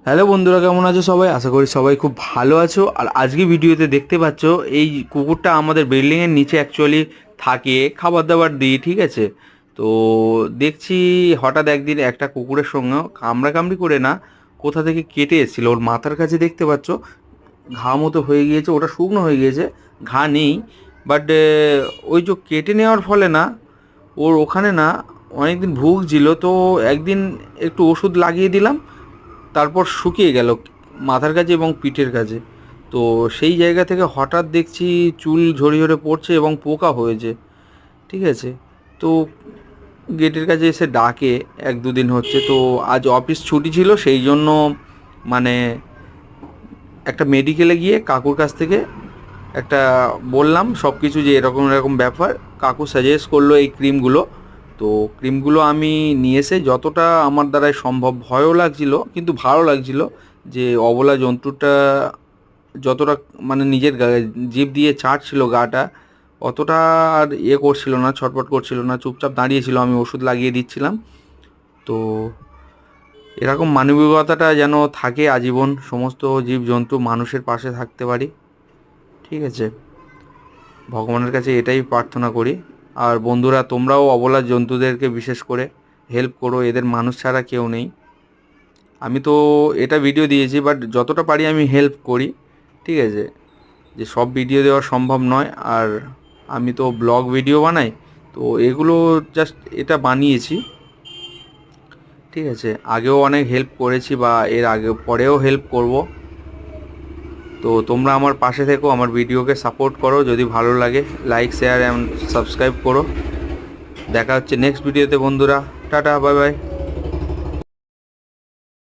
Hello বন্ধুরা, কেমন আছো সবাই? আশা করি সবাই খুব ভালো আছো। আর আজকে ভিডিওতে দেখতে পাচ্ছ এই কুকুরটা আমাদের বিল্ডিংয়ের নিচে অ্যাকচুয়ালি থাকে, খাবার দাবার দিই, ঠিক আছে? তো দেখছি হঠাৎ একদিন একটা কুকুরের সঙ্গে কামড়াকামড়ি করে না, কোথা থেকে কেটে এসেছিলো। ওর মাথার কাছে দেখতে পাচ্ছ ঘা মতো হয়ে গিয়েছে, ওটা শুকনো হয়ে গিয়েছে, ঘা নেই। বাট ওই যে কেটে নেওয়ার ফলে না, ওর ওখানে না অনেকদিন ভুগছিল। তো একদিন একটু ওষুধ লাগিয়ে দিলাম, তারপর শুকিয়ে গেল মাথার কাছে এবং পিঠের কাছে। তো সেই জায়গা থেকে হঠাৎ দেখছি চুল ঝরে ঝরে পড়ছে এবং পোকা হয়েছে, ঠিক আছে? তো গেটের কাছে এসে ডাকে, এক দুদিন হচ্ছে। তো আজ অফিস ছুটি ছিল, সেই জন্য মানে একটা মেডিকেলে গিয়ে কাকুর কাছ থেকে একটা বললাম সব কিছু, যে এরকম এরকম ব্যাপার। কাকু সাজেস্ট করলো এই ক্রিমগুলো। তো ক্রিমগুলো আমি নিয়ে এসে যতটা আমার দ্বারাই সম্ভব, ভয়ও লাগছিল কিন্তু ভালো লাগছিল, যে অবলা জন্তুটা যতটা মানে নিজের জিভ দিয়ে চাটছিল গাটা, অতটা আর করছিল না, ছটফট করছিল না, চুপচাপ দাঁড়িয়েছিল। আমি ওষুধ লাগিয়ে দিচ্ছিলাম। তো এরকম মানবিকতাটা যেন থাকে আজীবন, সমস্ত জীবজন্তু মানুষের পাশে থাকতে পারি, ঠিক আছে? ভগবানের কাছে এটাই প্রার্থনা করি। আর বন্ধুরা, তোমরাও অবলা জন্তুদেরকে বিশেষ করে হেল্প করো, এদের মানুষ ছাড়া কেউ নেই। আমি তো এটা ভিডিও দিয়েছি, বাট যতটা পারি আমি হেল্প করি, ঠিক আছে? যে সব ভিডিও দেওয়া সম্ভব নয়। আর আমি তো ব্লগ ভিডিও বানাই, তো এগুলো জাস্ট এটা বানিয়েছি, ঠিক আছে? আগেও অনেক হেল্প করেছি, বা এর আগে পরেও হেল্প করব। তো তোমরা আমার পাশে থেকো, আমার ভিডিওকে সাপোর্ট করো, যদি ভালো লাগে লাইক শেয়ার অ্যান্ড সাবস্ক্রাইব করো। দেখা হচ্ছে নেক্সট ভিডিওতে বন্ধুরা। Tata, bye bye.